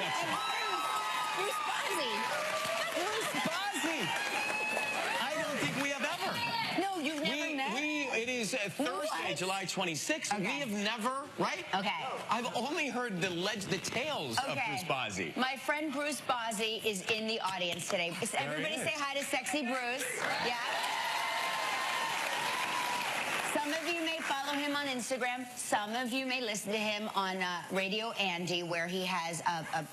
sexy. Bruce Bozzi. Bruce Bozzi. I don't think we have ever. No, you've never met? It is Thursday, July 26th. Okay. We have never, right? Okay. I've only heard the tales of Bruce Bozzi. My friend Bruce Bozzi is in the audience today. Everybody say hi to sexy Bruce. Yeah. Some of you may follow him on Instagram. Some of you may listen to him on Radio Andy, where he has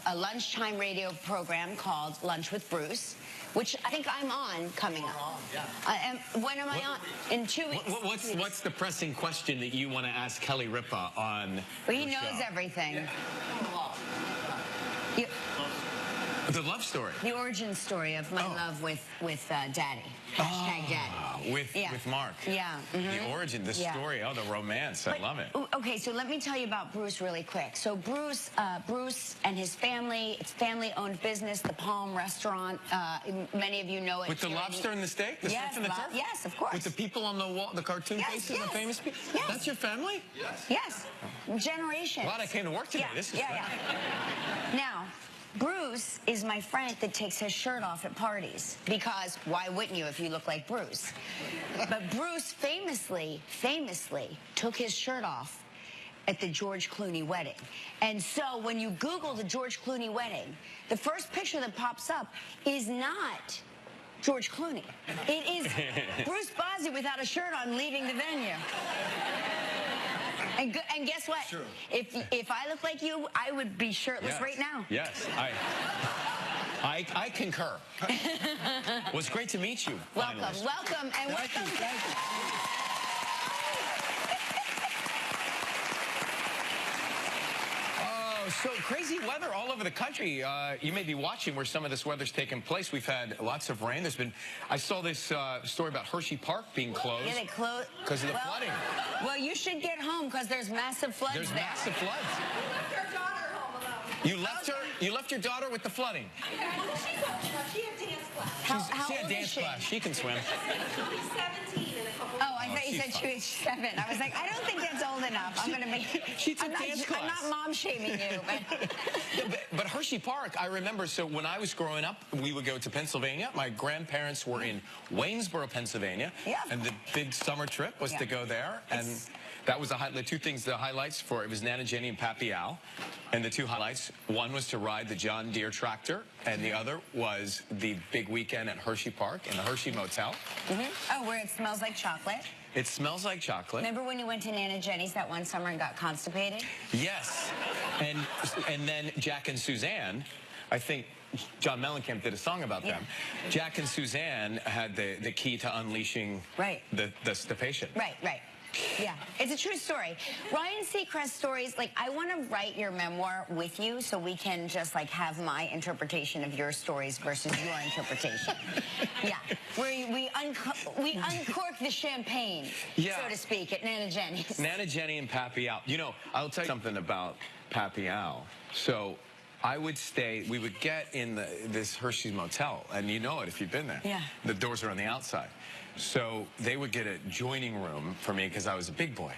a lunchtime radio program called Lunch with Bruce, which I think I'm on coming up. When am I on? In 2 weeks. What's the pressing question that you want to ask Kelly Ripa on? Well, he knows everything. Yeah. The love story. The origin story of my love with Daddy. Hashtag Daddy. With Mark. Yeah. The origin, the story, the romance. I love it. Okay, so let me tell you about Bruce really quick. So Bruce and his family, it's family-owned business, the Palm Restaurant. Many of you know it. With the lobster and the steak? The surf and the turf? Yes, of course. With the people on the wall, the cartoon faces, the famous people? Yes. That's your family? Yes. Generations. Glad I came to work today. This is great. Now, Bruce is my friend that takes his shirt off at parties, because why wouldn't you if you look like Bruce? But Bruce famously took his shirt off at the George Clooney wedding. And so when you Google the George Clooney wedding, the first picture that pops up is not George Clooney. It is Bruce Bozzi without a shirt on leaving the venue. And guess what? True. If I look like you, I would be shirtless right now. Yes, I concur. Well, it's great to meet you. Welcome, finalist. welcome, and welcome. Thank you. So crazy weather all over the country. You may be watching where some of this weather's taken place. We've had lots of rain. I saw this story about Hershey Park being closed. Yeah, they closed because of the flooding. Well, you should get home because there's massive floods there. There's massive floods. We left our daughter home alone. You left your daughter with the flooding. She had dance class. How she had old dance is she? class. She can swim. She'll be 17 in a couple Oh, I thought you said she was 7. I was like, I don't think that's old enough. I'm going to make. She took dance class. I'm not mom shaming you, but. But Hershey Park, I remember, so when I was growing up, we would go to Pennsylvania. My grandparents were in Waynesboro, Pennsylvania. Yeah. And the big summer trip was to go there. And that was the two things, the highlights for it was Nana Jenny and Pappy Al. And the two highlights, one was to ride the John Deere tractor, and the other was the big weekend at Hershey Park in the Hershey Motel. Oh, where it smells like chocolate. It smells like chocolate. Remember when you went to Nana Jenny's that one summer and got constipated? Yes. And then Jack and Suzanne, I think John Mellencamp did a song about them. Jack and Suzanne had the key to unleashing the patient. Right. Yeah, it's a true story. Ryan Seacrest stories, like, I want to write your memoir with you so we can just, like, have my interpretation of your stories versus your interpretation. Yeah, where we uncork the champagne, so to speak, at Nana Jenny's. Nana Jenny and Pappy Al. You know, I'll tell you something about Pappy Al. So I would we would get in this Hershey's Motel, and you know it if you've been there. Yeah. The doors are on the outside. So they would get a joining room for me because I was a big boy.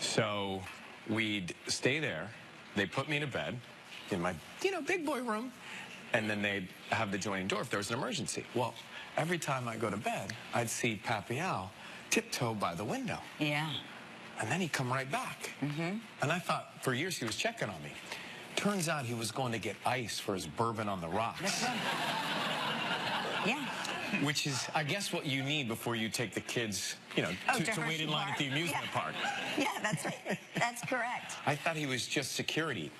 So we'd stay there. They put me to bed in my, big boy room. And then they'd have the joining door if there was an emergency. Well, every time I go to bed, I'd see Pappy Al tiptoe by the window. Yeah. And then he'd come right back. And I thought for years he was checking on me. Turns out he was going to get ice for his bourbon on the rocks. That's right. Yeah. Which is, I guess, what you need before you take the kids, to wait in line at the amusement park. Yeah, that's right. That's correct. I thought he was just security.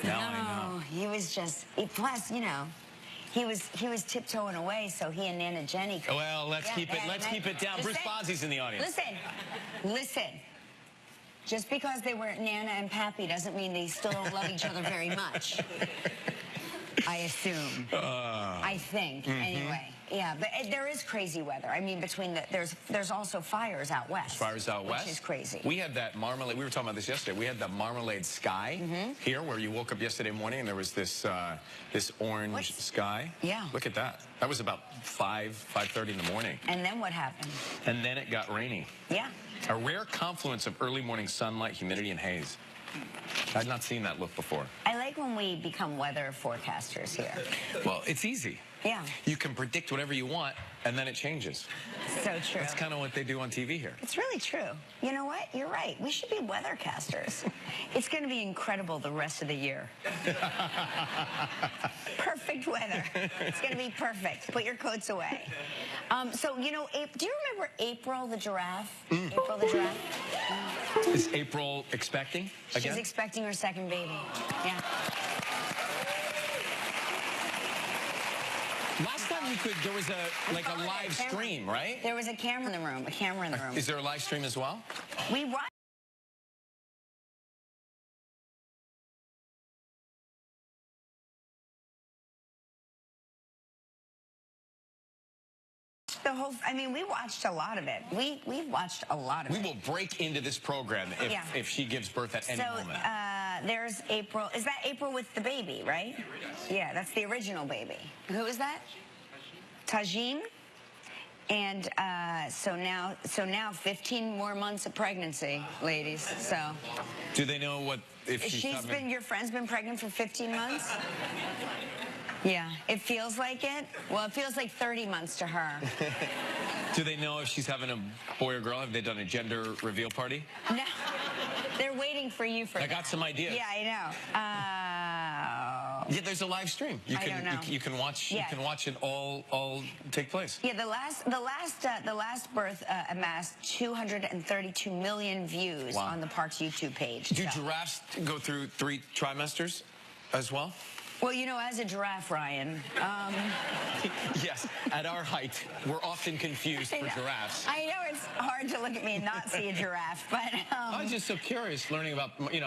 Now I know. He was just, plus, he was tiptoeing away so he and Nana Jenny could. Well, let's keep it down. Bruce Bozzi's in the audience. Listen. Just because they were Nana and Pappy doesn't mean they still don't love each other very much. I assume. I think, anyway. Yeah, but there is crazy weather. I mean, there's also fires out west. Fires out west? Which is crazy. We had that marmalade, we were talking about this yesterday, we had the marmalade sky here where you woke up yesterday morning and there was this orange sky. Yeah. Look at that. That was about 5:30 in the morning. And then what happened? And then it got rainy. Yeah. A rare confluence of early morning sunlight, humidity, and haze. I'd not seen that look before. I like like when we become weather forecasters here? Well, it's easy. Yeah. You can predict whatever you want, and then it changes. So true. That's kind of what they do on TV here. It's really true. You know what? You're right. We should be weathercasters. It's going to be incredible the rest of the year. Perfect weather. It's going to be perfect. Put your coats away. So, you know, do you remember April the giraffe? April the giraffe? Is April expecting again? She's expecting her second baby. Yeah. Last time there was a live stream, right? There was a camera in the room. A camera in the room. Is there a live stream as well? We watched the whole. I mean, we watched a lot of it. We've watched a lot of it. We will break into this program if she gives birth at any moment. There's April. Is that April with the baby, right? Yeah, that's the original baby. Who is that? Tajin. And so now 15 more months of pregnancy, ladies. So. Do they know what if your friend's been pregnant for 15 months? Yeah, it feels like it. Well, it feels like 30 months to her. Do they know if she's having a boy or girl? Have they done a gender reveal party? No, they're waiting for you for that. I got some ideas. Yeah, I know. Yeah, there's a live stream. You can watch. Yeah. You can watch it all take place. Yeah, the last birth amassed 232 million views on the park's YouTube page. Do giraffes go through 3 trimesters as well? Well, you know, as a giraffe, Ryan. Yes, at our height, we're often confused for giraffes. I know it's hard to look at me and not see a giraffe, but. I was just so curious learning about, I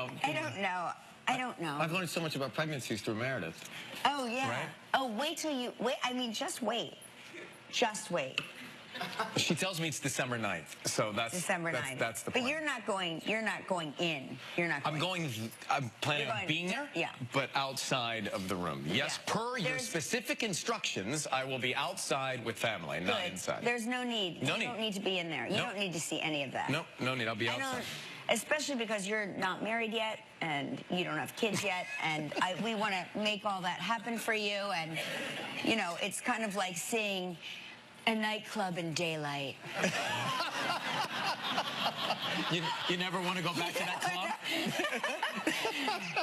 don't know. I've learned so much about pregnancies through Meredith. Oh, yeah. Right? Oh, wait till you. Wait, I mean, just wait. Just wait. She tells me it's December 9th, so that's December 9th. That's the plan. But you're not going in. You're not going. I'm planning on being there, but outside of the room. Yes, per your specific instructions, I will be outside with family, not inside. There's no need. No you need. don't need to be in there. You don't need to see any of that. No need. I'll be outside. Especially because you're not married yet and you don't have kids yet, and we want to make all that happen for you. And you know, it's kind of like seeing a nightclub in daylight. You never want to go back to that club?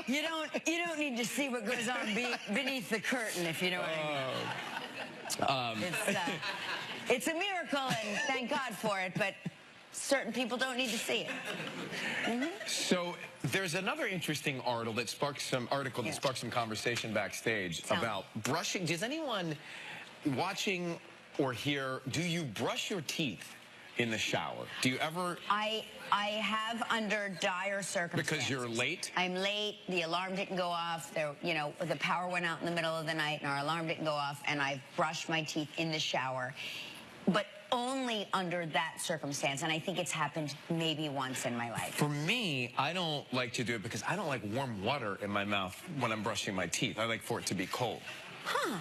You don't need to see what goes on beneath the curtain, if you know what I mean. It's a miracle, and thank God for it, but certain people don't need to see it. So there's another interesting article that sparked some conversation backstage about brushing. Does anyone watching or here, do you brush your teeth in the shower? Do you ever? I have under dire circumstances. Because you're late? I'm late. The alarm didn't go off. The power went out in the middle of the night, and our alarm didn't go off, and I've brushed my teeth in the shower. But only under that circumstance, and I think it's happened maybe once in my life. For me, I don't like to do it because I don't like warm water in my mouth when I'm brushing my teeth. I like for it to be cold. Huh.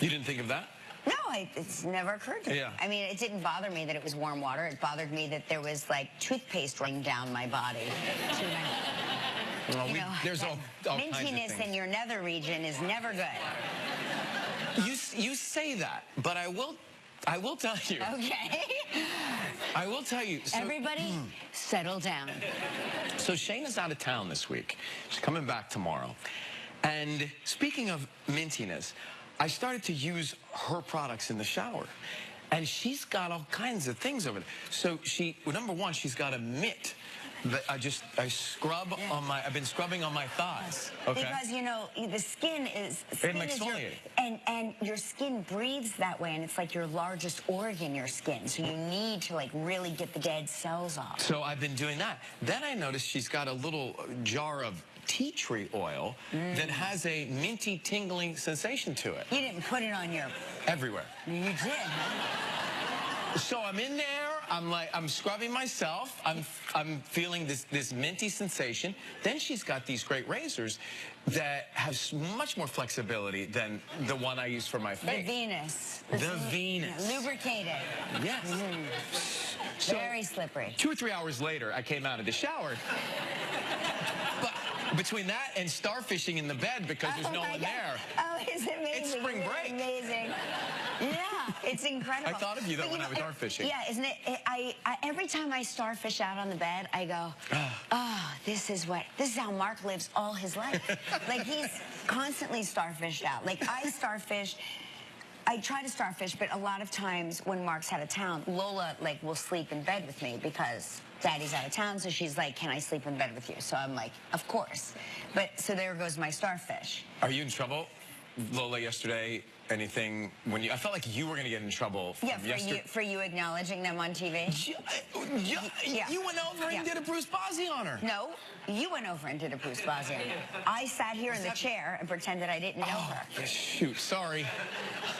You didn't think of that? No, it's never occurred to me. Yeah. I mean, it didn't bother me that it was warm water. It bothered me that there was, like, toothpaste running down my body. There's all kinds of mintiness things. in your nether region is never good. You say that, but I will tell you. Okay. I will tell you. So, everybody, settle down. So Shayna's out of town this week. She's coming back tomorrow. And speaking of mintiness, I started to use her products in the shower. And she's got all kinds of things over there. So number one, she's got a mitt that I scrub on I've been scrubbing on my thighs. Okay? Because, you know, the skin is and your skin breathes that way, and it's like your largest organ, your skin. So you need to, like, really get the dead cells off. So I've been doing that. Then I noticed she's got a little jar of tea tree oil that has a minty tingling sensation to it. You didn't put it on your... Everywhere. You did, huh? So I'm in there, I'm scrubbing myself, I'm feeling this minty sensation. Then she's got these great razors that have much more flexibility than the one I use for my face. The Venus. The Venus. Lubricated. Yes. So, very slippery. 2 or 3 hours later, I came out of the shower. But Between that and starfishing in the bed because there's no one there. Oh, it's amazing. It's spring break. It's amazing. Yeah, it's incredible. I thought of you though when I was starfishing. Yeah, isn't it? Every time I starfish out on the bed, I go, oh, this is how Mark lives all his life. Like he's constantly starfished out. Like I try to starfish, but a lot of times when Mark's out of town, Lola like will sleep in bed with me because Daddy's out of town, so she's like, can I sleep in bed with you? So I'm like, of course. But so there goes my starfish. Are you in trouble, Lola, yesterday? Anything when I felt like you were going to get in trouble from yesterday. For you acknowledging them on TV? Yeah. You went over and did a Bruce Bozzi on her. No, you went over and did a Bruce Bozzi on her. I sat here in the chair and pretended I didn't know her. Shoot, sorry.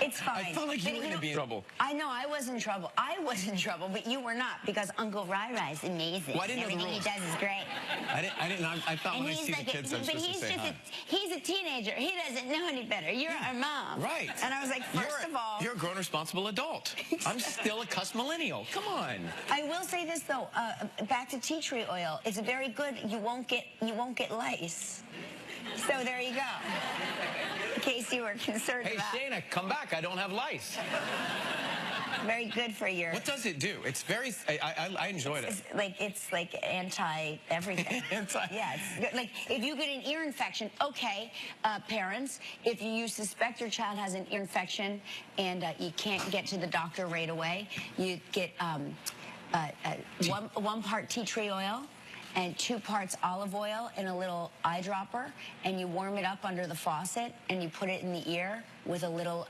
It's fine. I felt like you were going to be in trouble. I know, I was in trouble. I was in trouble, but you were not because Uncle Rai Rai's amazing. Well, I didn't know the Everything he rules. does is great. I thought when I see the kids, I'm supposed to say hi. He's a teenager. He doesn't know any better. You're our mom. Right. And I was like, first of all, you're a grown, responsible adult. I'm still a cuss millennial. Come on. I will say this though. Back to tea tree oil. It's very good. You won't get lice. So there you go. In case you were concerned about. Hey, Shayna, come back. I don't have lice. Very good for your. What does it do? It's very. I enjoyed it. It's like anti everything. Yeah. It's good. Like if you get an ear infection, okay, parents, if you suspect your child has an ear infection and you can't get to the doctor right away, you get one part tea tree oil and 2 parts olive oil in a little eyedropper, and you warm it up under the faucet and you put it in the ear with a little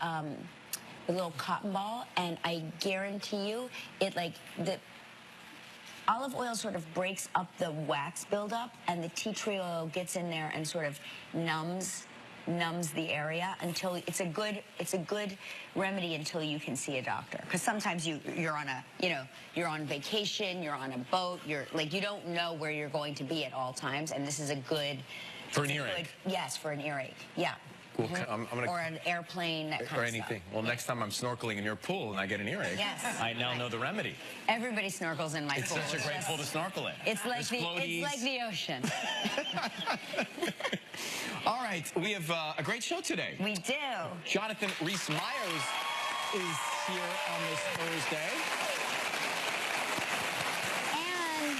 cotton ball, and I guarantee you, the olive oil sort of breaks up the wax buildup, and the tea tree oil gets in there and sort of numbs the area until it's a good remedy until you can see a doctor. Because sometimes you're on vacation, you're on a boat, you don't know where you're going to be at all times, and this is a good for an earache. Yes, for an earache. Yeah. Cool. Or an airplane, that kind or of anything. stuff. Well, next time I'm snorkeling in your pool and I get an earache, yes, I now know the remedy. Everybody snorkels in my pool. It's such a great pool to snorkel in. It's like the ocean. All right, we have a great show today. We do. Jonathan Rhys-Meyers is here on this Thursday. And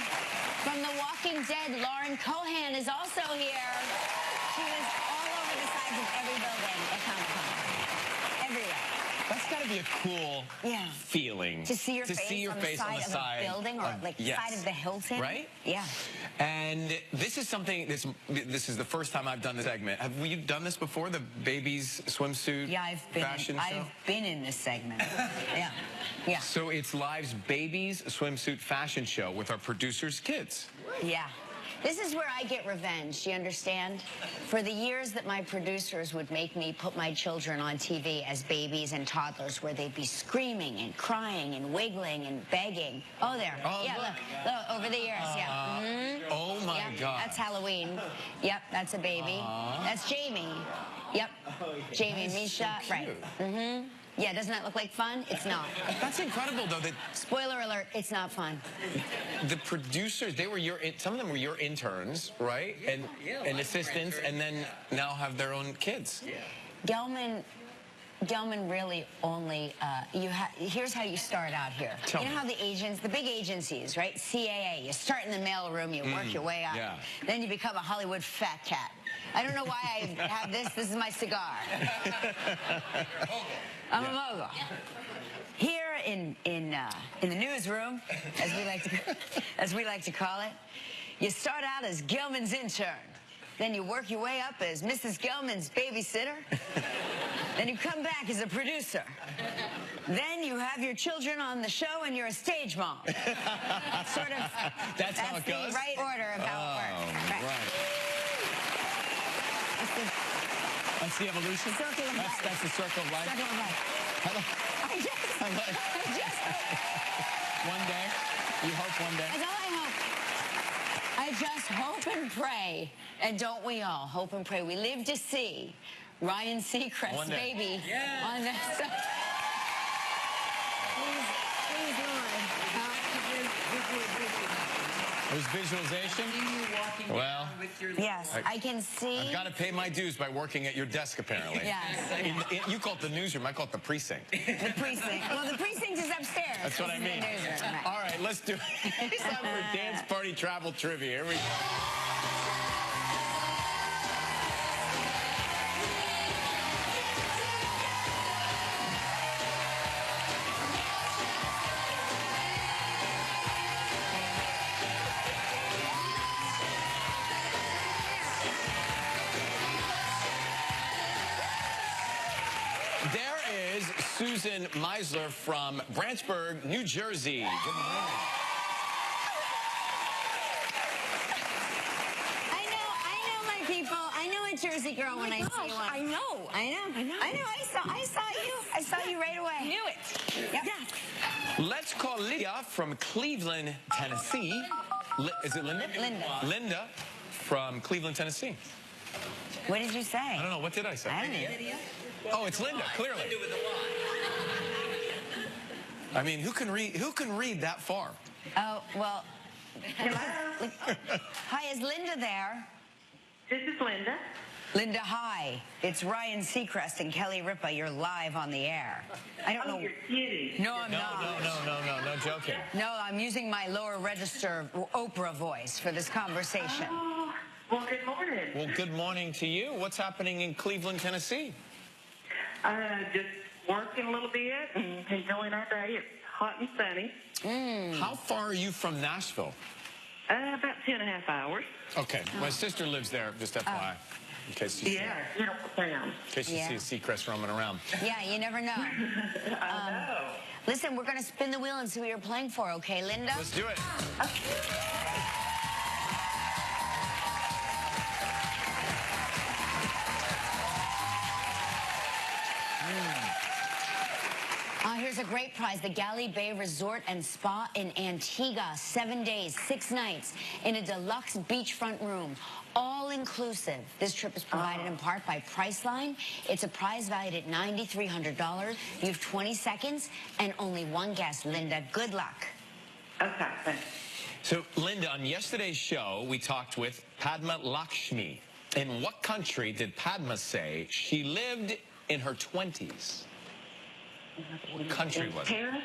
from The Walking Dead, Lauren Cohan is also here. She was all over the sides of every building at Comic-Con. Everywhere. That's got to be a cool feeling. To see your face on the side of a building, or side of the Hilton. Right? Yeah. And this is something, this is the first time I've done this segment. Have you done this before, the babies swimsuit fashion show? I've been in this segment. Yeah. So it's Live's Babies Swimsuit Fashion Show with our producers' kids. Yeah. This is where I get revenge, do you understand? For the years that my producers would make me put my children on TV as babies and toddlers, where they'd be screaming and crying and wiggling and begging. Oh, there. Oh, yeah, look, over the years, Oh, my God. That's Halloween. Yep, that's a baby. That's Jamie. Yep, Jamie and Misha. So cute. Right. Yeah, doesn't that look like fun? It's not. That's incredible, though. That spoiler alert, it's not fun. The producers, some of them were your interns, right? And assistants, and then now have their own kids. Yeah. Gelman really only, here's how you start out here. You know how the big agencies, right? CAA, you start in the mailroom, you work your way up. Yeah. Then you become a Hollywood fat cat. I don't know why I have this. This is my cigar. I'm a mogul. Here in the newsroom, as we like to call it, you start out as Gelman's intern. Then you work your way up as Mrs. Gelman's babysitter. Then you come back as a producer. Then you have your children on the show and you're a stage mom. Sort of. That's how it goes? That's the right order of how it works. Right. That's the evolution? That's the circle of life? Circle of life. Hello. One day? You hope one day? That's all I hope. I just hope and pray. And don't we all hope and pray? We live to see Ryan Seacrest's baby on that side. Please, Lord. There's visualization. Well, Yes, I can see. I've got to pay my dues by working at your desk, apparently. Yes. You call it the newsroom. I call it the precinct. The precinct. Well, the precinct is upstairs. That's what I mean. All right, let's do it. It's time for dance party travel trivia. Here we go. There is Susan Meisler from Branchburg, New Jersey. Good morning. I know my people. I know a Jersey girl when I see one. I know. I saw you right away. Knew it. Yep. Yes. Let's call Lydia from Cleveland, Tennessee. Is it Linda? Linda. Linda from Cleveland, Tennessee. What did you say? I don't know. What did I say? I don't know. Oh, it's Linda, clearly. I mean, who can read that far? Oh, well. Hi, is Linda there? This is Linda. Linda, hi. It's Ryan Seacrest and Kelly Ripa. You're live on the air. I don't Oh, know. you're kidding. No, I'm not. No joking. No, I'm using my lower register Oprah voice for this conversation. Oh, well, good morning. Well, good morning to you. What's happening in Cleveland, Tennessee? Just working a little bit and enjoying our day. It's hot and sunny. How far are you from Nashville? About 2.5 hours. Okay, my sister lives there, just FYI. In case you Yeah, beautiful town. in case you see a Seacrest roaming around. Yeah, you never know. I know. Listen, we're going to spin the wheel and see what you're playing for, okay, Linda? Let's do it. Here's a great prize, the Galley Bay Resort and Spa in Antigua. 7 days, 6 nights in a deluxe beachfront room, all inclusive. This trip is provided in part by Priceline. It's a prize valued at $9,300. You have 20 seconds and only one guess. Linda, good luck. Okay, thanks. So, Linda, on yesterday's show, we talked with Padma Lakshmi. In what country did Padma say she lived in her 20s? What country was it? Paris?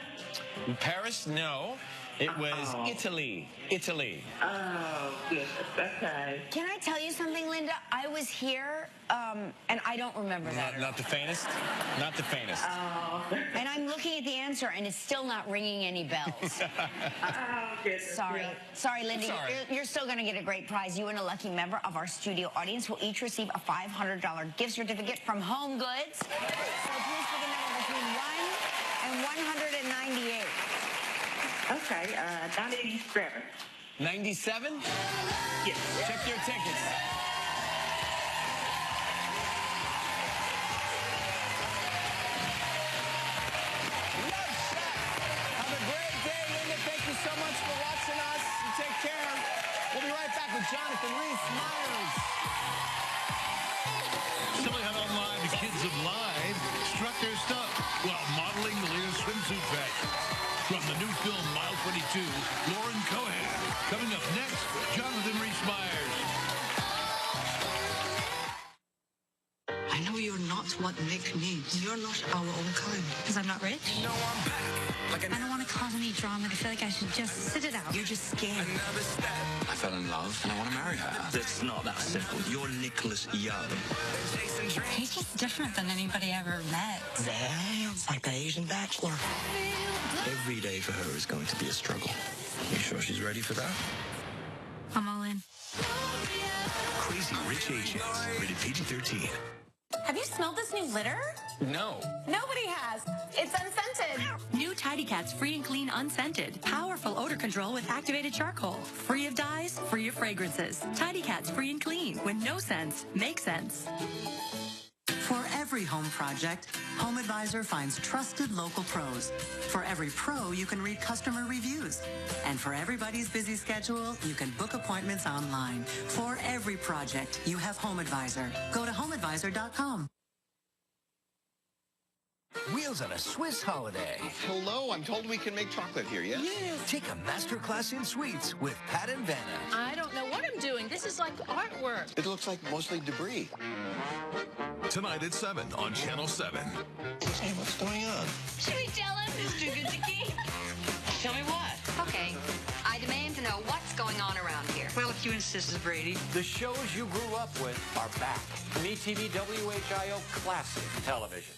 Paris? No. It was Italy. Italy. Oh, good. Okay. Can I tell you something, Linda? I was here, and I don't remember that. Not the faintest? Not the faintest. And I'm looking at the answer, and it's still not ringing any bells. Oh, goodness. Sorry. Yeah. Sorry, Linda. It's all right. You're still going to get a great prize. You and a lucky member of our studio audience will each receive a $500 gift certificate from Home Goods. So please pick a number between 1 and 198. Okay, 97. 97? Yes. Check your tickets. Love Shack. Have a great day, Linda. Thank you so much for watching us. You take care. We'll be right back with Jonathan Reese Myers. Somebody had online the kids of Live struck their stuff while modeling the latest swimsuit fashion. From the new film Mile 22, Lauren Cohan. Coming up next, Jonathan Reese Myers. I know you're not what Nick needs. You're not our own kind. Because I'm not rich? No, I'm back. I don't want to cause any drama. I feel like I should just sit it out. You're just scared. I fell in love and I want to marry her. It's not that simple. You're Nicholas Young. He's just different than anybody I ever met. It's like the Asian Bachelor. Every day for her is going to be a struggle. You sure she's ready for that? I'm all in. Crazy Rich Asians. Rated PG-13. Have you smelled this new litter? No. Nobody has. It's unscented. New Tidy Cats Free and Clean Unscented. Powerful odor control with activated charcoal. Free of dyes, free of fragrances. Tidy Cats Free and Clean. When no scents make sense. For every home project, HomeAdvisor finds trusted local pros. For every pro, you can read customer reviews. And for everybody's busy schedule, you can book appointments online. For every project, you have HomeAdvisor. Go to HomeAdvisor.com. Wheels on a Swiss holiday. Hello, I'm told we can make chocolate here, yes? Yeah. Take a master class in sweets with Pat and Vanna. I don't know what I'm doing. This is like artwork. It looks like mostly debris. Tonight at 7 on Channel 7. Hey, what's going on? Should we tell him? It's too good to keep. Tell me what? Okay, I demand to know what's going on around here. Well, if you insist, Brady. The shows you grew up with are back. MeTV WHIO Classic Television.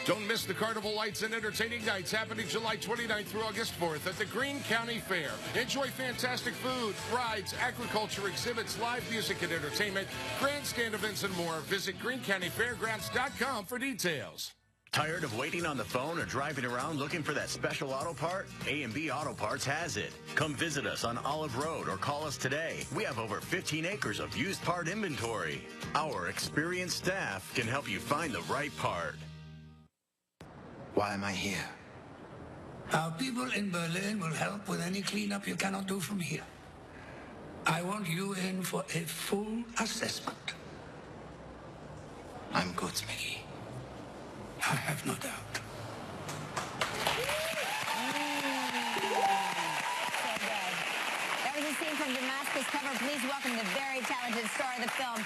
Don't miss the Carnival Lights and Entertaining Nights happening July 29th through August 4th at the Greene County Fair. Enjoy fantastic food, rides, agriculture exhibits, live music and entertainment, grandstand events, and more. Visit greencountyfairgrounds.com for details. Tired of waiting on the phone or driving around looking for that special auto part? A&B Auto Parts has it. Come visit us on Olive Road or call us today. We have over 15 acres of used part inventory. Our experienced staff can help you find the right part. Why am I here? Our people in Berlin will help with any cleanup you cannot do from here. I want you in for a full assessment. I'm good, Mickey. I have no doubt. That was a scene from Damascus cover. Please welcome the very talented star of the film,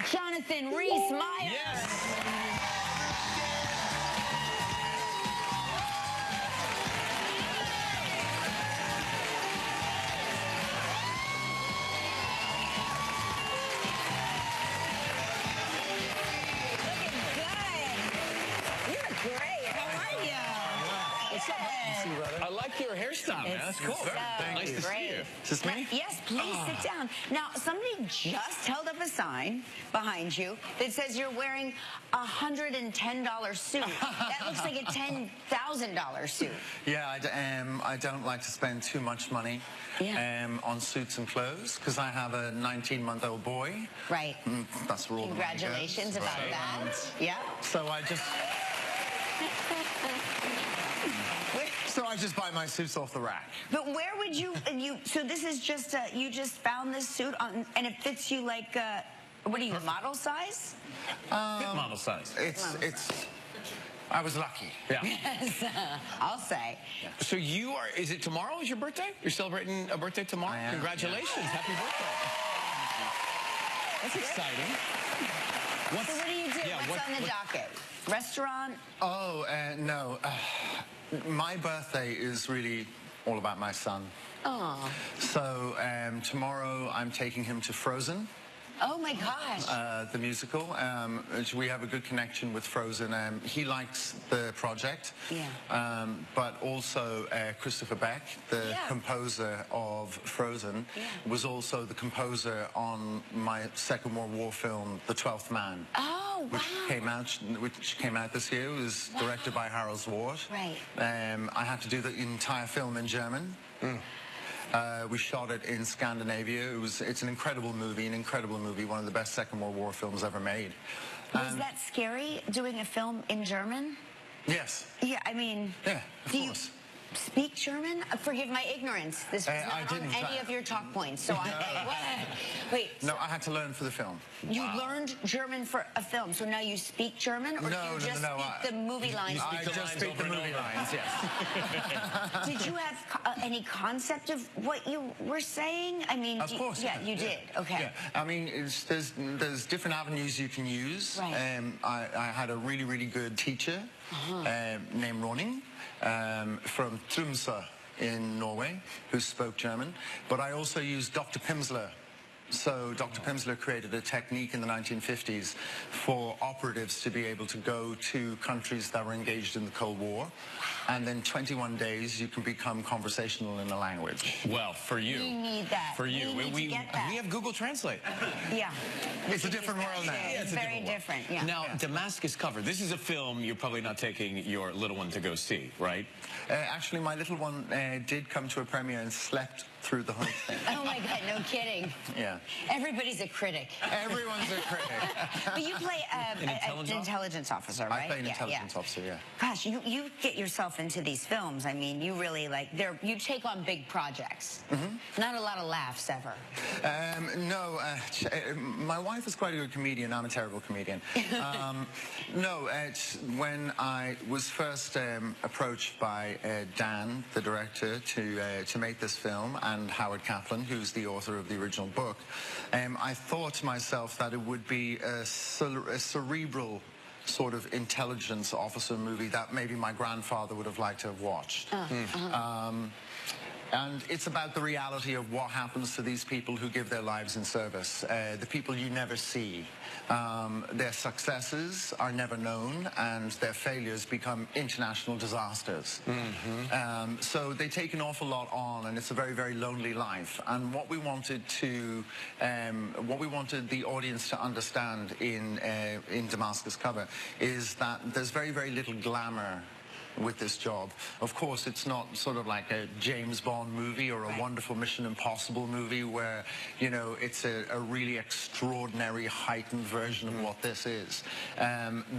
Jonathan Rhys-Meyers. Yes. I like your hairstyle, man. That's cool. Nice to see you. Is this me? Yes, please sit down. Now, somebody just held up a sign behind you that says you're wearing a $110 suit. That looks like a $10,000 suit. Yeah, I don't like to spend too much money on suits and clothes because I have a 19-month-old boy. Right. That's where all Congratulations the money about that. Yeah. So I just... So I just buy my suits off the rack. But where would you so this is just, you just found this suit on, and it fits you like, what are you, model size? Model size. I was lucky. Yeah. Yes, I'll say. So you are, is it tomorrow is your birthday? You're celebrating a birthday tomorrow? I am. Congratulations. Yeah. Happy birthday. That's exciting. So what do you do? What's on the docket? Restaurant? Oh, no. My birthday is really all about my son. Oh. So tomorrow I'm taking him to Frozen. Oh my gosh. The musical. We have a good connection with Frozen. He likes the project. Yeah. But also Christopher Beck, the composer of Frozen, was also the composer on my Second World War film, The 12th Man. Oh, wow. Which came out this year. It was directed by Harold Zwart. Right. I had to do the entire film in German. We shot it in Scandinavia. It's an incredible movie, one of the best Second World War films ever made. Was that scary, doing a film in German? Yes. Yeah, I mean... Yeah, of course. Speak German? Forgive my ignorance. This was not on any of your talk points. So wait. No, I had to learn for the film. You learned German for a film, so now you speak German, or do you just speak the movie lines? I just speak the movie lines, yes. Did you have any concept of what you were saying? I mean, of course. Yeah, you did. Okay. Yeah. I mean, there's different avenues you can use. Right. I had a really, really good teacher named Ronning. From Tromsø in Norway, who spoke German. But I also used Dr. Pimsleur. So Dr. Pimsleur created a technique in the 1950s for operatives to be able to go to countries that were engaged in the Cold War. And then 21 days, you can become conversational in a language. Well, for you. We need that. For you. We get that. We have Google Translate. Yeah. It's a different world now. It's very different, yeah. Now, Damascus Cover. This is a film you're probably not taking your little one to go see, right? Actually, my little one did come to a premiere and slept through the whole thing. Oh my God, no kidding. Yeah. Everybody's a critic. Everyone's a critic. But you play an intelligence officer, right? I play an intelligence officer, yeah. Gosh, you get yourself into these films. I mean, you really you take on big projects. Not a lot of laughs ever. No, my wife is quite a good comedian. I'm a terrible comedian. No, when I was first approached by Dan, the director, to make this film, and Howard Kaplan, who's the author of the original book, I thought to myself that it would be a cerebral sort of intelligence officer movie that maybe my grandfather would have liked to have watched. And it's about the reality of what happens to these people who give their lives in service, the people you never see. Their successes are never known, and their failures become international disasters. So they take an awful lot on, and it's a very, very lonely life. And what we wanted the audience to understand in Damascus Cover is that there's very, very little glamour with this job. Of course, it's not sort of like a James Bond movie or a wonderful Mission Impossible movie where, you know, it's a really extraordinary heightened version of what this is.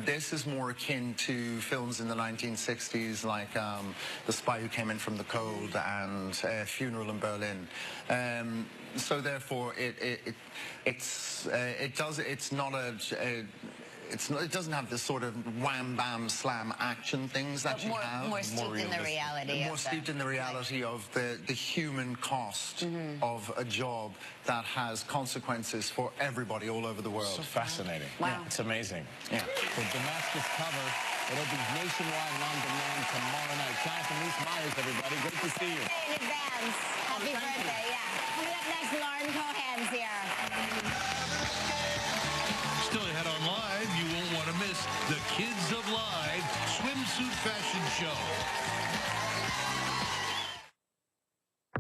This is more akin to films in the 1960s like The Spy Who Came In From the Cold and Funeral in Berlin. So therefore, it doesn't have this sort of wham, bam, slam action things that you have. More steeped in the reality. More steeped in the reality of the human cost of a job that has consequences for everybody all over the world. So fascinating. Wow. Yeah, it's amazing. Yeah. The Damascus Cover. It opens nationwide and on demand tomorrow night. Jonathan Rhys Meyers, everybody. Great to see you. In advance. Happy birthday, yeah. Coming up next, Lauren Cohan's here. Still ahead on Live, you won't want to miss the Kids of Live Swimsuit Fashion Show.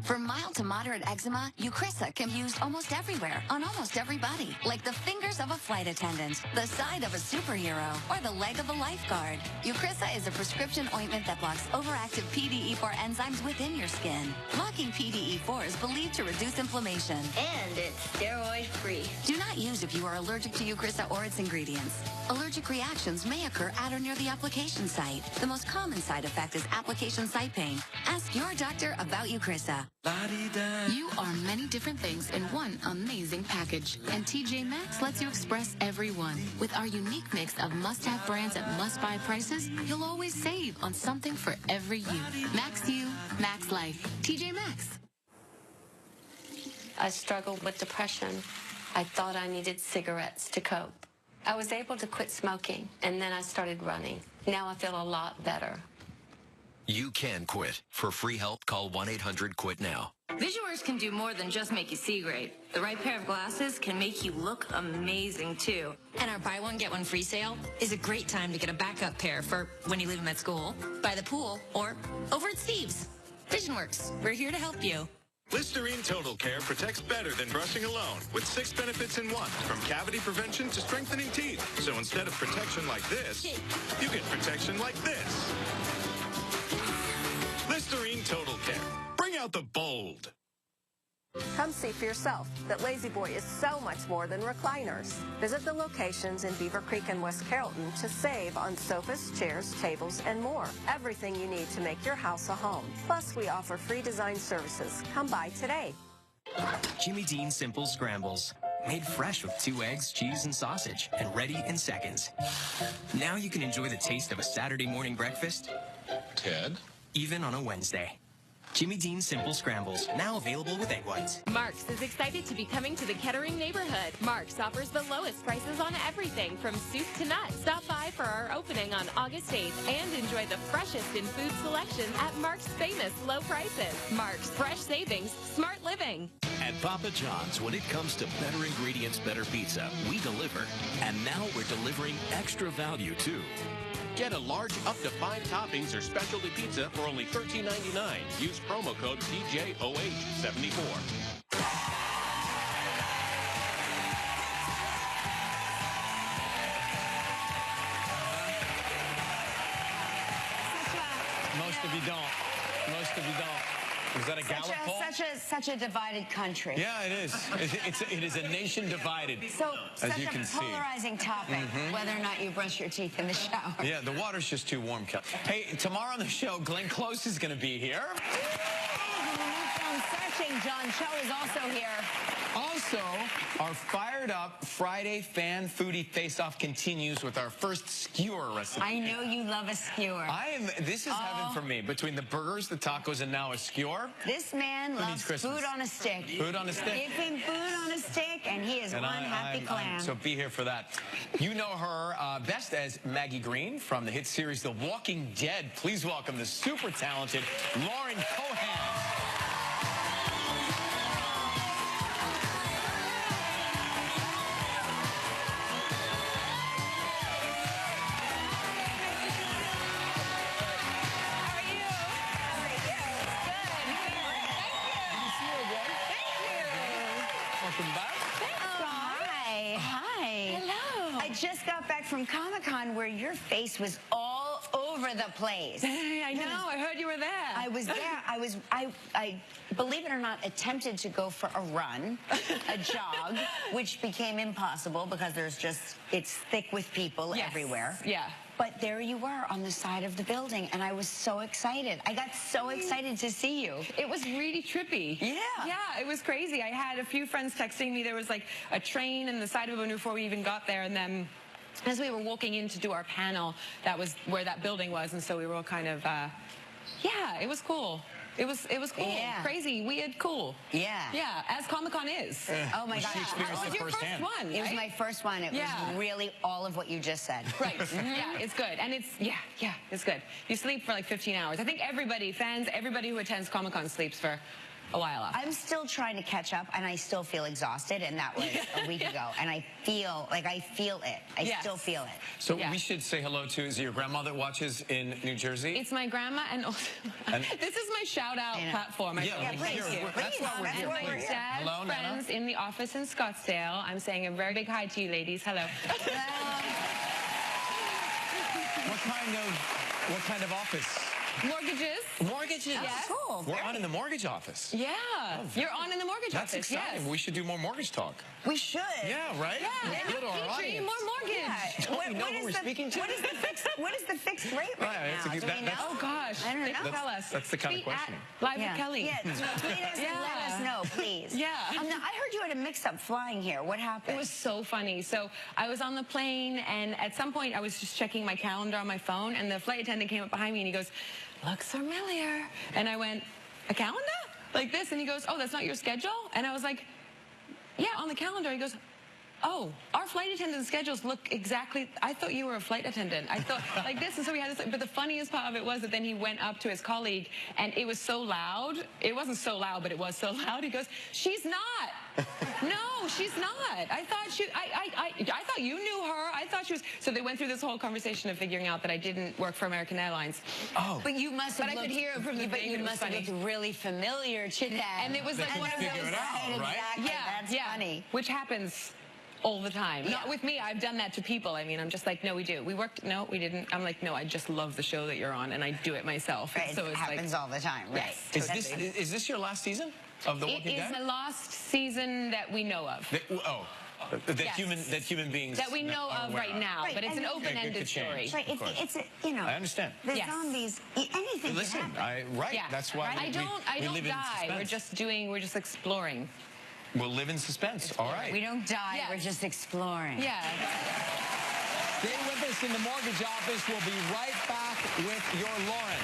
For mild to moderate eczema, Eucrisa can be used almost everywhere, on almost every body, like the fingers of a flight attendant, the side of a superhero, or the leg of a lifeguard. Eucrisa is a prescription ointment that blocks overactive PDE4 enzymes within your skin. Blocking PDE4 is believed to reduce inflammation. And it's steroid-free. Do not use if you are allergic to Eucrisa or its ingredients. Allergic reactions may occur at or near the application site. The most common side effect is application site pain. Ask your doctor about Eucrisa. You are many different things in one amazing package. And TJ Maxx lets you express every one. With our unique mix of must-have brands at must-buy prices, you'll always save on something for every you. Max you, Max life. TJ Maxx. I struggled with depression. I thought I needed cigarettes to cope. I was able to quit smoking, and then I started running. Now I feel a lot better. You can quit. For free help, call 1-800-QUIT-NOW. VisuWorks can do more than just make you see great. The right pair of glasses can make you look amazing, too. And our buy one, get one free sale is a great time to get a backup pair for when you leave them at school, by the pool, or over at Steve's. VisionWorks, we're here to help you. Listerine Total Care protects better than brushing alone with 6 benefits in one, from cavity prevention to strengthening teeth. So instead of protection like this, you get protection like this. Listerine Total Care. Bring out the bold. Come see for yourself that Lazy Boy is so much more than recliners. Visit the locations in Beaver Creek and West Carrollton to save on sofas, chairs, tables, and more. Everything you need to make your house a home. Plus, we offer free design services. Come by today. Jimmy Dean Simple Scrambles. Made fresh with 2 eggs, cheese, and sausage, and ready in seconds. Now you can enjoy the taste of a Saturday morning breakfast. Ted? Even on a Wednesday. Jimmy Dean Simple Scrambles, now available with egg whites. Mark's is excited to be coming to the Kettering neighborhood. Mark's offers the lowest prices on everything from soup to nuts. Stop by for our opening on August 8th and enjoy the freshest in food selection at Mark's famous low prices. Mark's, fresh savings, smart living. At Papa John's, when it comes to better ingredients, better pizza, we deliver. And now we're delivering extra value, too. Get a large up to 5 toppings or specialty pizza for only $13.99. Use promo code TJOH74. Most of you don't. Most of you don't. Is that a Gallup poll? Such a divided country. Yeah, it is. It is a nation divided, So, as such you can a see. polarizing topic, whether or not you brush your teeth in the shower. Yeah, the water's just too warm, Kelly. Hey, tomorrow on the show, Glenn Close is going to be here. Film Searching, John Cho is also here. Also, our Fired Up Friday Fan Foodie Face-Off continues with our first skewer recipe. I know you love a skewer. This is heaven for me. Between the burgers, the tacos, and now a skewer. This man loves food on a stick. Food on a stick. Give him food on a stick, and he is one happy clam. So be here for that. You know her best as Maggie Green from the hit series The Walking Dead. Please welcome the super talented Lauren Cohan. Welcome back. Hi. Hello. I just got back from Comic-Con where your face was all over the place. I know. I heard you were there. I was there. I believe it or not, attempted to go for a run, a jog, which became impossible because it's thick with people everywhere. Yeah. But there you were on the side of the building, and I was so excited. I got so excited to see you. It was really trippy. Yeah. Yeah, it was crazy. I had a few friends texting me. There was like a train in the side of it before we even got there, and then as we were walking in to do our panel, that was where that building was, and so we were all kind of, yeah, it was cool. It was cool. Yeah. Crazy, weird, cool. Yeah. Yeah, as Comic-Con is. Oh my God. She experienced That was it your firsthand. first one, It was right? my first one. It was really all of what you just said. Right. Yeah, it's good. And it's, yeah, it's good. You sleep for like 15 hours. I think everybody, fans, everybody who attends Comic-Con sleeps for a while off. I'm still trying to catch up, and I still feel exhausted, and that was a week ago. And I feel it. I still feel it. So we should say hello to, is it your grandma that watches in New Jersey? It's my grandma, and also, this is my shout-out platform. Please. That's why we're here. And my dad's Hello, friends in the office in Scottsdale. I'm saying a very big hi to you, ladies. Hello. What kind of office? Mortgages. Mortgages? Yes. Cool. We're on in the mortgage office. Yeah. You're on in the mortgage That's office. exciting. Yes. We should do more mortgage talk. We should. Yeah, right? Yeah. Let's go to our Featuring audience. more mortgage. Yeah. Don't we know who we're speaking to? What is the fixed rate right Right, now? Do we know? Oh, gosh. I don't know. Tell us. That's the kind of Tweet questioning. at Live with Kelly. Yeah, tweet us and let us know, please. Yeah. Now, I heard you had a mix-up flying here. What happened? It was so funny. So I was on the plane, and at some point I was just checking my calendar on my phone, and the flight attendant came up behind me, and he goes, "Looks familiar." And I went, "A calendar?" Like this. And he goes, "Oh, that's not your schedule?" And I was like, "Yeah, on the calendar." He goes, "Oh, our flight attendant schedules look exactly, I thought you were a flight attendant. I thought like this." And so we had this, but the funniest part of it was that then he went up to his colleague, and it was so loud. It wasn't so loud, but it was so loud. He goes, "She's not. No, she's not. I thought you knew her. I thought she was." So they went through this whole conversation of figuring out that I didn't work for American Airlines. Oh. But you must have But I could hear it from the But thing, you it was must have funny. looked really familiar to them. And it was like one of figure those. it out, right? Exactly. Yeah, That's funny. Which happens all the time. Yeah. Not with me. I've done that to people. I mean, I'm just like, "No, we do. We worked. No, we didn't." I'm like, "No, I just love the show that you're on, and I do it myself." Right, So it it's happens all the time, right? Yes. Is this your last season of The It Walking is Dead? the last season that we know of. That Yes. human beings That we know are of aware right now, Right, but it's and an it- open-ended It could change. story. Right, Of course. it's you know. I understand. The Yes. zombies, anything Listen, can happen. Yeah. That's why I we don't live in die. suspense. We're just exploring. We'll live in suspense. All right. We don't die, Yes. we're just exploring. Yeah. Stay with us in the mortgage office. We'll be right back with your Lauren.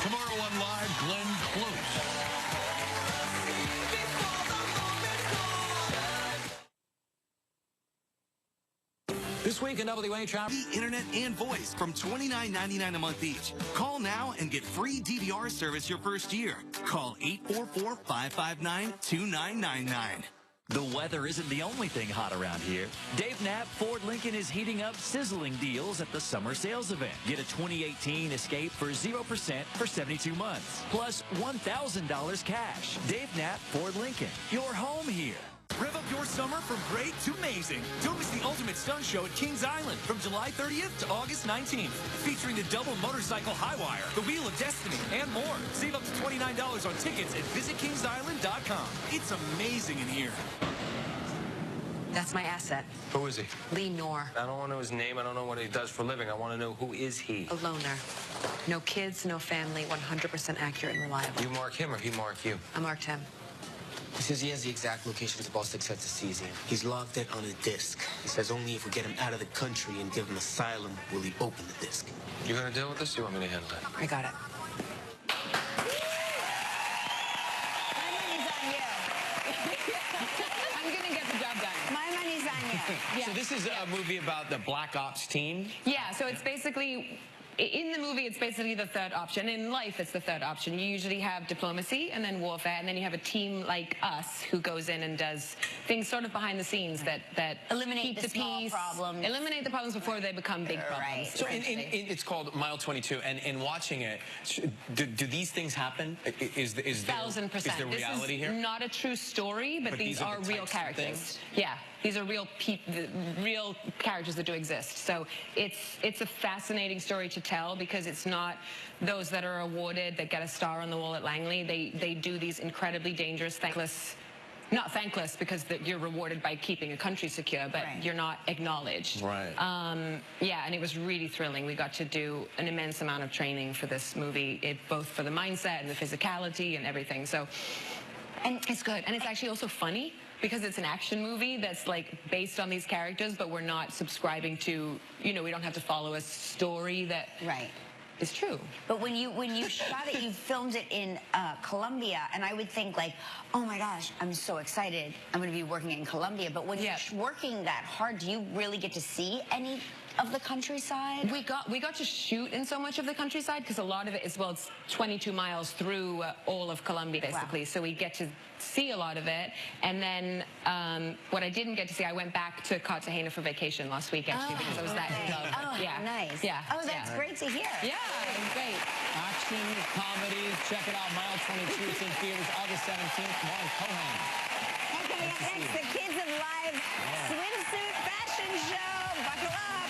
Tomorrow on Live, Glenn Close. This week in WA Traffic. Internet and voice from $29.99 a month each. Call now and get free DVR service your first year. Call 844-559-2999. The weather isn't the only thing hot around here. Dave Knapp Ford Lincoln is heating up sizzling deals at the summer sales event. Get a 2018 Escape for 0% for 72 months. Plus $1,000 cash. Dave Knapp Ford Lincoln. Your home here. Rev up your summer from great to amazing. Don't miss the Ultimate Stunt Show at Kings Island from July 30th to August 19th. Featuring the double motorcycle high wire, the Wheel of Destiny, and more. Save up to $29 on tickets at visitkingsisland.com. It's amazing in here. That's my asset. Who is he? Lee Knorr. I don't want to know his name. I don't know what he does for a living. I want to know who is he. A loner. No kids, no family, 100% accurate and reliable. You mark him or he mark you? I marked him. He says he has the exact location to Ball 6 had to seize him. He's logged it on a disc. He says only if we get him out of the country and give him asylum will he open the disc. You gonna deal with this? Or you want me to handle it? I got it. I'm gonna get the job done. My money's on you. Yeah. So this is a movie about the Black Ops team? Yeah, so it's basically, in the movie, it's basically the third option. In life, it's the third option. You usually have diplomacy and then warfare, and then you have a team like us who goes in and does things sort of behind the scenes that eliminate keep the small peace, problems. Eliminate the problems before they become big problems. So it's called Mile 22, and in watching it, do these things happen? Is there 1000%. Is there reality this is here? not a true story, but these are the real types of characters. things? Yeah, these are real real characters that do exist. So it's a fascinating story to tell because it's not those that are awarded that get a star on the wall at Langley. They do these incredibly dangerous, not thankless because you're rewarded by keeping a country secure, but you're not acknowledged. Right. Yeah, and it was really thrilling. We got to do an immense amount of training for this movie, both for the mindset and the physicality and everything. So, and it's good. And it's actually also funny because it's an action movie that's like based on these characters, but we're not subscribing to, we don't have to follow a story that is true. But when you shot it, you filmed it in Colombia, and I would think like, oh my gosh, I'm so excited. I'm going to be working in Colombia. But when you're working that hard, do you really get to see any of the countryside? We got to shoot in so much of the countryside because a lot of it is, it's 22 miles through all of Colombia, basically. Wow. So we get to see a lot of it. And then what I didn't get to see, I went back to Cartagena for vacation last week, actually, because I was that in love. Oh, yeah. Nice. Yeah. Oh, that's great to hear. Yeah, it was great. Action, comedies, check it out. Mile 22, it's in theaters August 17th. Lauren Cohan. And coming up next, the Kids of Live swimsuit fashion show. Buckle up.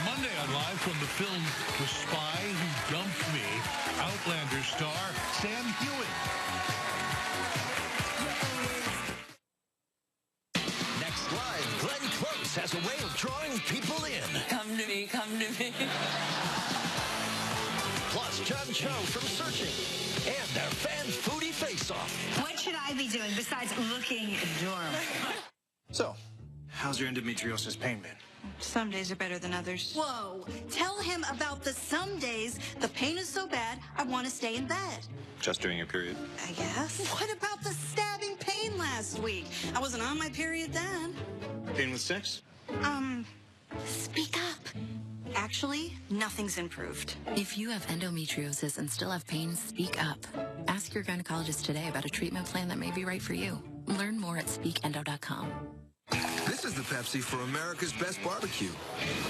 Monday on Live from the film The Spy Who Dumped Me, Outlander star Sam Hewitt. Next Live, Glenn Close has a way of drawing people in. Come to me, come to me. Plus, John Cho from Searching and their fan foodie face-off. What should I be doing besides looking adorable? So, how's your endometriosis pain been? Some days are better than others. Whoa! Tell him about the some days the pain is so bad I want to stay in bed. Just during your period? I guess. What about the stabbing pain last week? I wasn't on my period then. Pain with sex? Speak up. Actually, nothing's improved. If you have endometriosis and still have pain, speak up. Ask your gynecologist today about a treatment plan that may be right for you. Learn more at speakendo.com. This is the Pepsi for America's Best Barbecue.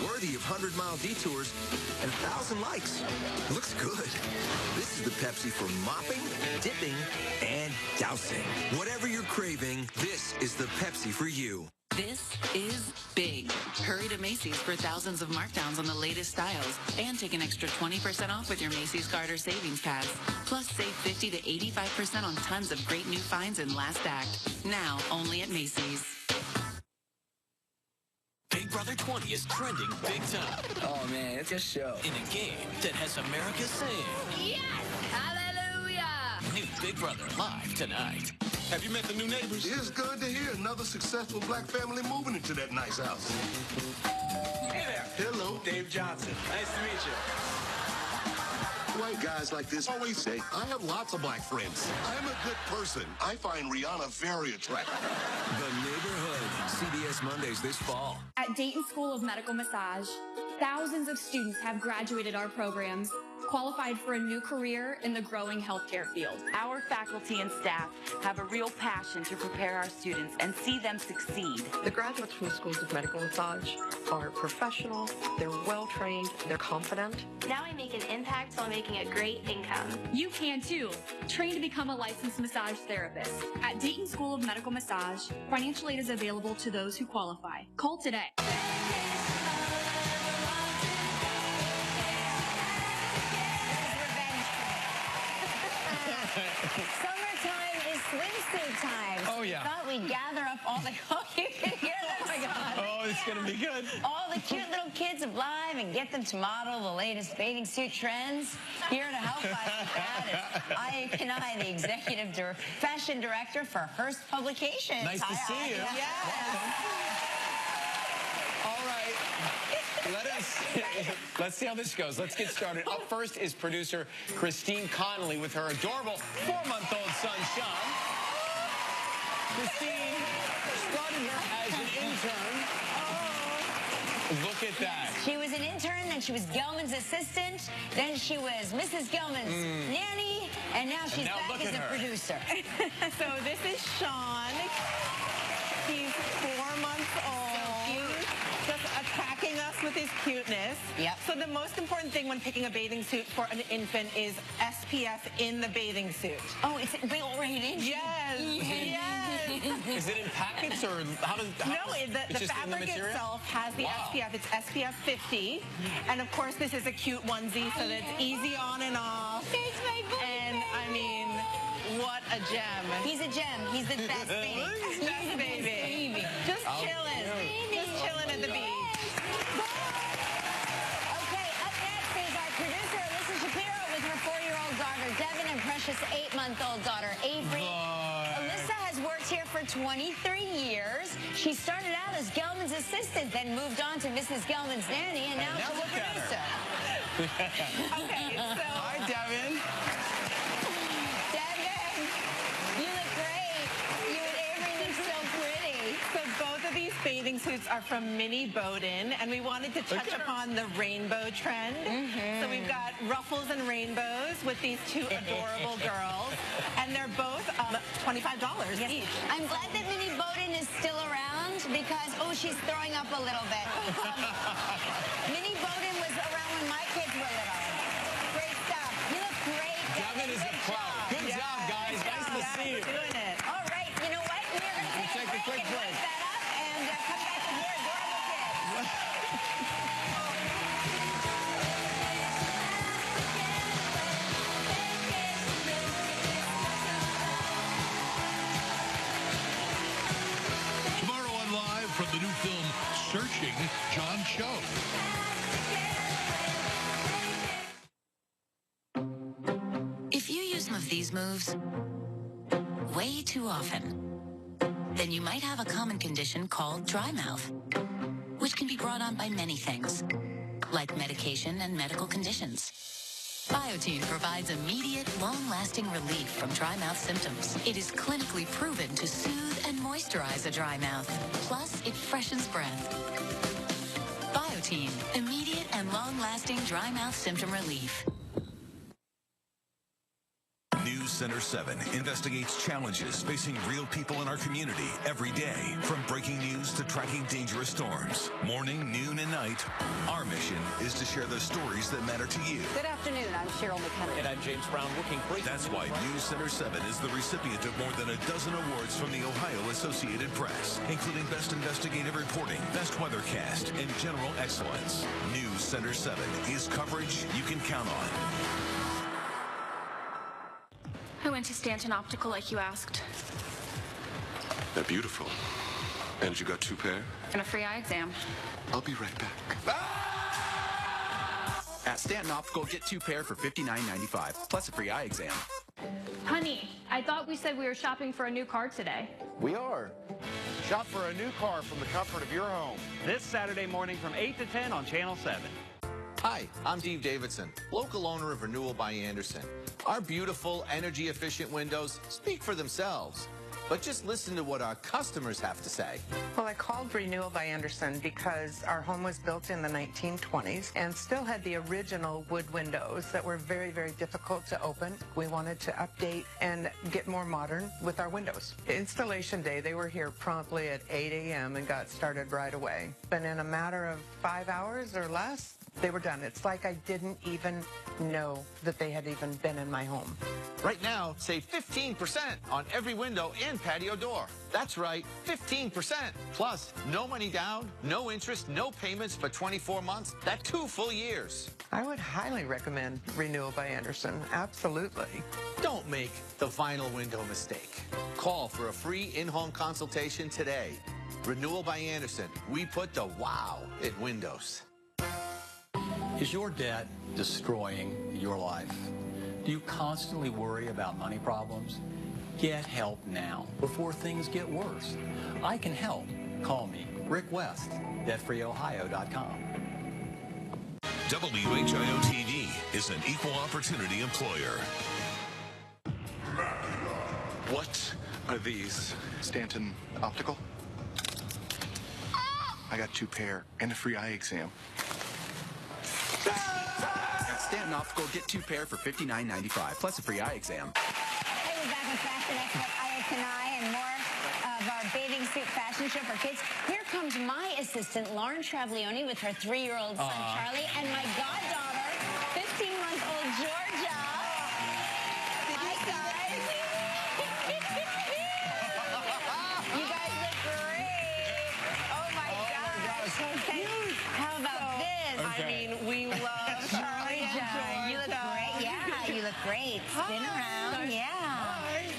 Worthy of 100-mile detours and 1,000 likes. Looks good. This is the Pepsi for mopping, dipping, and dousing. Whatever you're craving, this is the Pepsi for you. This is big. Hurry to Macy's for thousands of markdowns on the latest styles and take an extra 20% off with your Macy's Carter Savings Pass. Plus, save 50 to 85% on tons of great new finds in Last Act. Now, only at Macy's. Big Brother 20 is trending big time. Oh, man, it's a show. In a game that has America saying, Yes! Hallelujah! New Big Brother live tonight. Have you met the new neighbors? It's good to hear another successful black family moving into that nice house. Hey there. Hello. Dave Johnson. Nice to meet you. White guys like this always say, I have lots of black friends. I'm a good person. I find Rihanna very attractive. The Neighborhood. CBS Mondays this fall. At Dayton School of Medical Massage, thousands of students have graduated our programs. qualified for a new career in the growing healthcare field. Our faculty and staff have a real passion to prepare our students and see them succeed. The graduates from the schools of medical massage are professional, they're well-trained, they're confident. Now I make an impact while making a great income. You can too. Train to become a licensed massage therapist. At Dayton School of Medical Massage, financial aid is available to those who qualify. Call today. Summertime is swimsuit time. Oh, yeah. Thought we'd gather up all the... Oh, you can hear them. Oh, my God. Oh, it's going to be good. All the cute little kids of live and get them to model the latest bathing suit trends. Here to help us with that is Aya Kanai, the executive fashion director for Hearst Publications. Nice to see you. Yes. All right. Let's see how this goes. Let's get started. Up first is producer Christine Connolly with her adorable 4-month-old son, Sean. Christine started her as an intern. Look at that. She was an intern, then she was Gelman's assistant, then she was Mrs. Gelman's nanny, and now she's back as a producer. So this is Sean. He's 4 months old. So cute. Just attacking us with his cuteness. Yep. So the most important thing when picking a bathing suit for an infant is SPF in the bathing suit. Oh, it's built right in? Yes. Yes. Is it in packets or how does the fabric itself has the SPF. It's SPF 50. And of course this is a cute onesie so that it's easy on and off. It's my boy. And I mean, what a gem. He's a gem. He's the best baby. Best baby. Just chilling. Just chilling at the beach. Okay, up next is our producer, Alyssa Shapiro, with her 4-year-old daughter, Devin, and precious 8-month-old daughter, Avery. Alyssa has worked here for 23 years. She started out as Gelman's assistant, then moved on to Mrs. Gelman's nanny, and now she's a producer. Okay, so... Hi, Devin. Devin, you look great. You and Avery look so pretty. So both of these bathing suits are from Minnie Bowden, and we wanted to touch upon the rainbow trend. So we've got ruffles and rainbows with these two adorable girls, and they're both $25 each. I'm glad that Minnie Bowden is still around because, oh, she's throwing up a little bit. Minnie Bowden was around when my kids were little. Great stuff. You look great, Devin is a pro. Good job, guys. Nice to see you. Doing it. All right, you know what? We're going to take a quick break. That up and come back with more adorable kids. Tomorrow on Live from the new film Searching, John Cho. If you use some of these moves way too often, then you might have a common condition called dry mouth, which can be brought on by many things, like medication and medical conditions. Biotine provides immediate, long-lasting relief from dry mouth symptoms. It is clinically proven to soothe and moisturize a dry mouth. Plus, it freshens breath. Biotine, immediate and long-lasting dry mouth symptom relief. News Center 7 investigates challenges facing real people in our community every day. From breaking news to tracking dangerous storms. Morning, noon, and night, our mission is to share the stories that matter to you. Good afternoon, I'm Cheryl McHenry. And I'm James Brown, working breaking That's why News Center 7 is the recipient of more than a dozen awards from the Ohio Associated Press, including Best Investigative Reporting, Best Weathercast, and General Excellence. News Center 7 is coverage you can count on. I went to Stanton Optical like you asked. They're beautiful. And you got 2 pair? And a free eye exam. I'll be right back. At Stanton Optical, get 2 pair for $59.95, plus a free eye exam. Honey, I thought we said we were shopping for a new car today. We are. Shop for a new car from the comfort of your home. This Saturday morning from 8 to 10 on Channel 7. Hi, I'm Steve Davidson, local owner of Renewal by Anderson. Our beautiful, energy-efficient windows speak for themselves. But just listen to what our customers have to say. Well, I called Renewal by Anderson because our home was built in the 1920s and still had the original wood windows that were very, very difficult to open. We wanted to update and get more modern with our windows. Installation day, they were here promptly at 8 a.m. and got started right away. But in a matter of 5 hours or less, they were done. It's like I didn't even know that they had even been in my home. Right now, save 15% on every window and patio door. That's right, 15%. Plus, no money down, no interest, no payments for 24 months. That's 2 full years. I would highly recommend Renewal by Anderson. Absolutely. Don't make the vinyl window mistake. Call for a free in-home consultation today. Renewal by Anderson. We put the wow in windows. Is your debt destroying your life? Do you constantly worry about money problems? Get help now before things get worse. I can help. Call me, Rick West, debtfreeohio.com. WHIO-TV is an equal opportunity employer. What are these? Stanton Optical? I got 2 pair and a free eye exam. At Stanton Optical, get 2 pair for $59.95, plus a free eye exam. Hey, we're back with Fashion Expert Aya Kanai and more of our bathing suit fashion show for kids. Here comes my assistant, Lauren Travlioni, with her 3-year-old son, Charlie, and my goddaughter, 15-month-old Georgia. Hi, guys. You guys look great. Oh, my gosh. Okay. How about this? I mean, we love Charlie and Georgia. You look great. Yeah, you look great. Spin around. Yeah.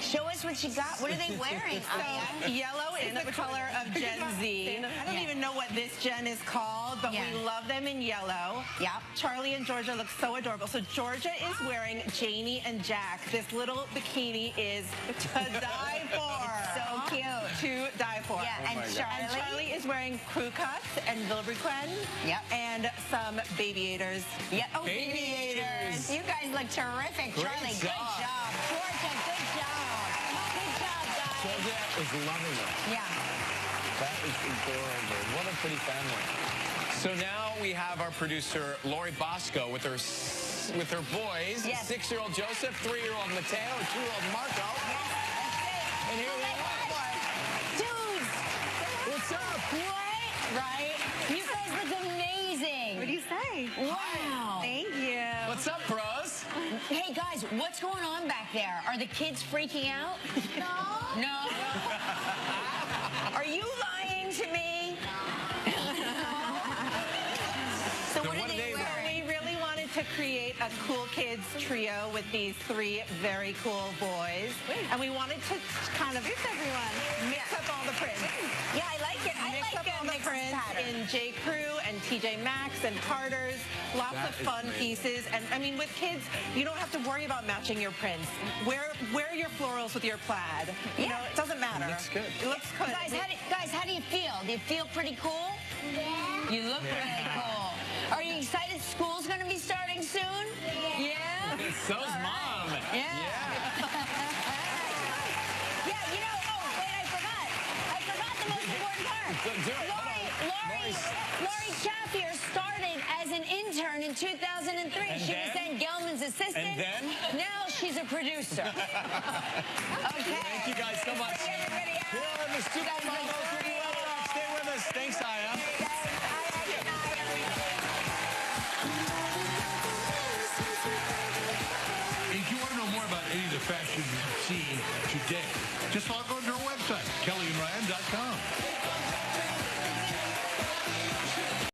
Show us what you got. What are they wearing? So, yellow is the color of Gen Z. I don't even know what this gen is called, but we love them in yellow. Yep. Charlie and Georgia look so adorable. So Georgia is wearing Janie and Jack. This little bikini is to die for. So cute. To die for. Yeah, and Charlie is wearing crew cuts and Vilebrequin. Yep. And some babyators. Yeah. Oh, babyators. You guys look terrific. Great Charlie, job. good job. Georgia, good job. Good job, guys. Georgia is loving it. Yeah. That is adorable. What a pretty family. So now we have our producer, Lori Bosco, with her boys, 6-year-old Joseph, 3-year-old Mateo, and 2-year-old Marco. And here they are. Dudes. What's up? What? Right? You guys look amazing. What do you say? Wow. Thank you. What's up, bros? Hey, guys, what's going on back there? Are the kids freaking out? No. No? Are you lying to me? So what are they wearing? We really wanted to create a cool kids trio with these 3 very cool boys. And we wanted to kind of mix up all the prints. Yeah, I like it. Mix up all the prints in J. Crew and TJ Maxx and Carter's. Lots of fun pieces. And I mean, with kids, you don't have to worry about matching your prints. Wear your florals with your plaid. You know, it doesn't matter. It looks good. It looks good. Guys, how do you feel? Do you feel pretty cool? Yeah. You look really cool. Are you excited school's going to be starting soon? Yeah. So's Mom. Yeah. Yeah, you know, wait, I forgot the most important part. Lori Chaffier started as an intern in 2003. And she was then Gelman's assistant. And then? Now she's a producer. Okay. Thank you guys so much. Here in the studio, stay with us. Thanks, Aya. If you want to know more about any of the fashion you see today, just log on to our website, kellyandryan.com.